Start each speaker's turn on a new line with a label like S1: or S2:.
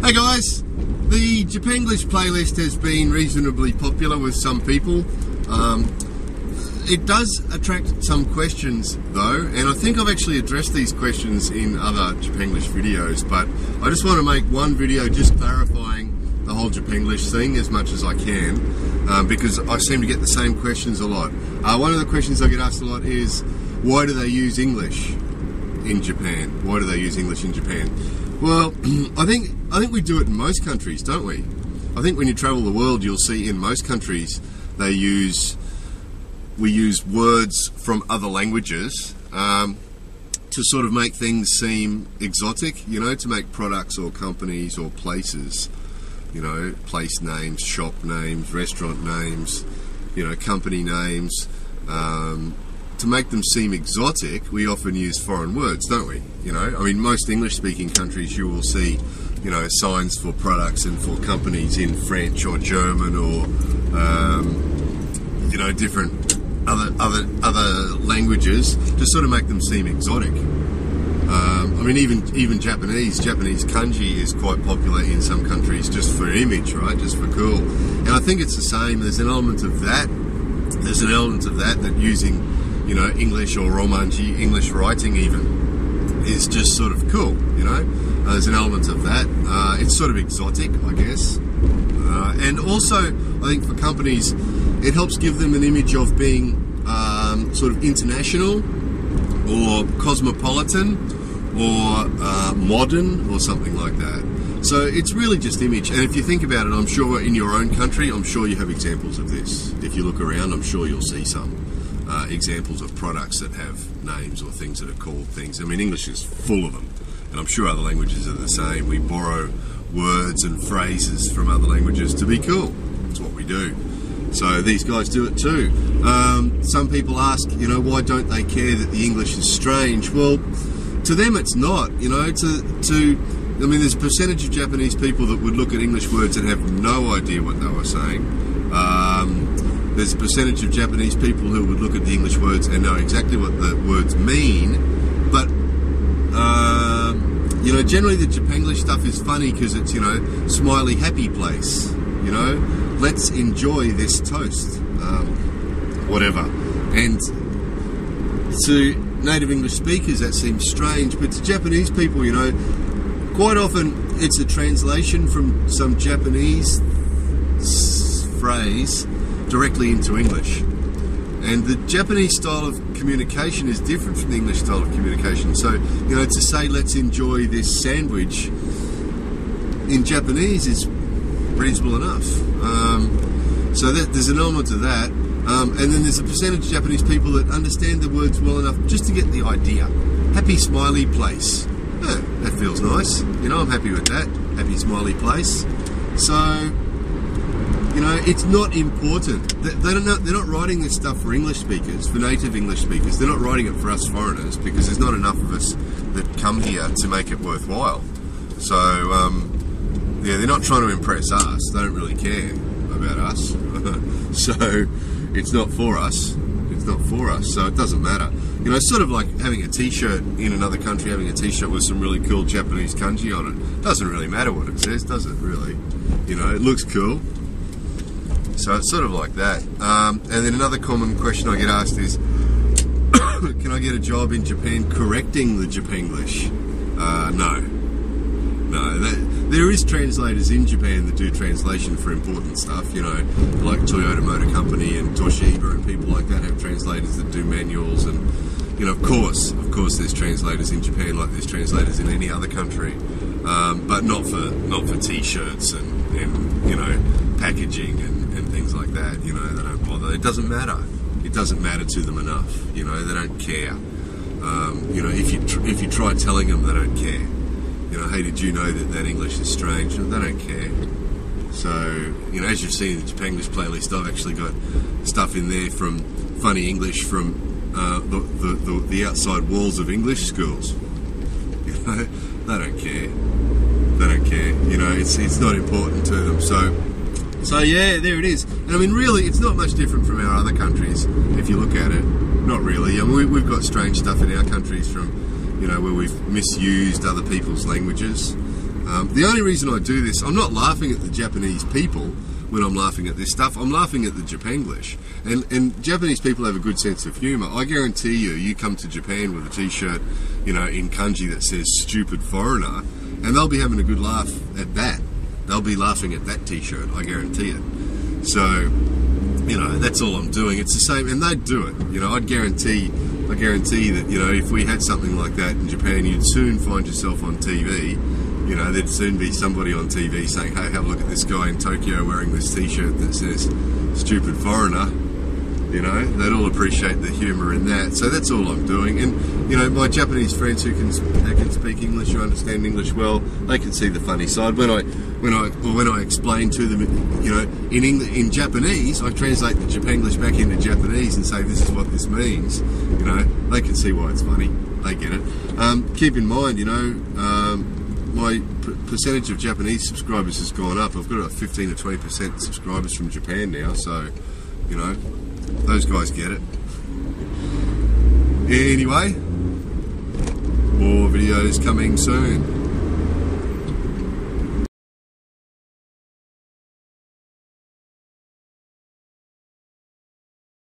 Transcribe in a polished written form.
S1: Hey guys, the Japan-glish playlist has been reasonably popular with some people. It does attract some questions though, and I think I've actually addressed these questions in other Japan-glish videos, but I just want to make one video just clarifying the whole Japan-glish thing as much as I can, because I seem to get the same questions a lot. One of the questions I get asked a lot is, why do they use English in Japan? Why do they use English in Japan? Well, I think we do it in most countries, don't we? I think when you travel the world, you'll see in most countries we use words from other languages to sort of make things seem exotic, you know, to make products or companies or places, you know, place names, shop names, restaurant names, you know, company names. To make them seem exotic, we often use foreign words, don't we? You know, I mean, most English-speaking countries, you will see, you know, signs for products and for companies in French or German or, you know, different other languages to sort of make them seem exotic. I mean, even Japanese kanji is quite popular in some countries just for image, right? Just for cool. And I think it's the same. There's an element of that. There's an element of that using, you know, English or Romanji, English writing even, is just sort of cool, you know. There's an element of that. It's sort of exotic, I guess. And also, I think for companies, it helps give them an image of being sort of international or cosmopolitan or modern or something like that. So it's really just image. And if you think about it, I'm sure in your own country, I'm sure you have examples of this. If you look around, I'm sure you'll see some examples of products that have names or things that are called things. I mean, English is full of them, and I'm sure other languages are the same. We borrow words and phrases from other languages to be cool. That's what we do. So these guys do it too. Some people ask, you know, why don't they care that the English is strange? Well, to them it's not, you know. I mean, there's a percentage of Japanese people that would look at English words and have no idea what they were saying. There's a percentage of Japanese people who would look at the English words and know exactly what the words mean, but you know, generally the Japan-glish stuff is funny because it's, you know, smiley happy place, you know, let's enjoy this toast, whatever. And to native English speakers that seems strange, but to Japanese people, you know, quite often it's a translation from some Japanese phrase directly into English. And the Japanese style of communication is different from the English style of communication. So, you know, to say let's enjoy this sandwich in Japanese is reasonable enough. So there's an element of that. And then there's a percentage of Japanese people that understand the words well enough just to get the idea. Happy smiley place. Oh, that feels nice. You know, I'm happy with that. Happy smiley place. So, you know, it's not important. They're not writing this stuff for English speakers, for native English speakers. They're not writing it for us foreigners because there's not enough of us that come here to make it worthwhile. So, yeah, they're not trying to impress us. They don't really care about us. So, it's not for us. It's not for us, so it doesn't matter. You know, it's sort of like having a t-shirt in another country, having a t-shirt with some really cool Japanese kanji on it. Doesn't really matter what it says, does it, really? You know, it looks cool. So it's sort of like that. And then another common question I get asked is, can I get a job in Japan correcting the Japan-glish? No. There is translators in Japan that do translation for important stuff, you know, like Toyota Motor Company and Toshiba and people like that have translators that do manuals, and, you know, of course there's translators in Japan like there's translators in any other country, but not for t-shirts and you know, packaging and things like that. You know, they don't bother. It doesn't matter. It doesn't matter to them enough. You know, they don't care. You know, if you try telling them, they don't care. You know, hey, did you know that English is strange? They don't care. So, you know, as you've seen in the Japan-glish playlist, I've actually got stuff in there from funny English from the outside walls of English schools. You know, they don't care. They don't care. You know, it's not important to them. So yeah, there it is. And I mean, really, it's not much different from our other countries if you look at it. Not really. I mean, we've got strange stuff in our countries from, you know, where we've misused other people's languages. The only reason I do this, I'm not laughing at the Japanese people when I'm laughing at this stuff. I'm laughing at the Japan-glish. And Japanese people have a good sense of humour. I guarantee you, you come to Japan with a t-shirt, you know, in kanji that says "stupid foreigner," and they'll be having a good laugh at that. They'll be laughing at that t-shirt, I guarantee it. So, you know, that's all I'm doing. It's the same, and they'd do it. You know, I guarantee that, you know, if we had something like that in Japan, you'd soon find yourself on TV. You know, there'd soon be somebody on TV saying, hey, have a look at this guy in Tokyo wearing this t-shirt that says "stupid foreigner." You know, they'd all appreciate the humour in that. So that's all I'm doing. And, you know, my Japanese friends who can speak English, who understand English well, they can see the funny side. When I explain to them, you know, in Japanese, I translate the Japan-glish back into Japanese and say this is what this means. You know, they can see why it's funny. They get it. Keep in mind, you know, my percentage of Japanese subscribers has gone up. I've got about 15 or 20% subscribers from Japan now, so, you know, those guys get it. Anyway, more videos coming soon.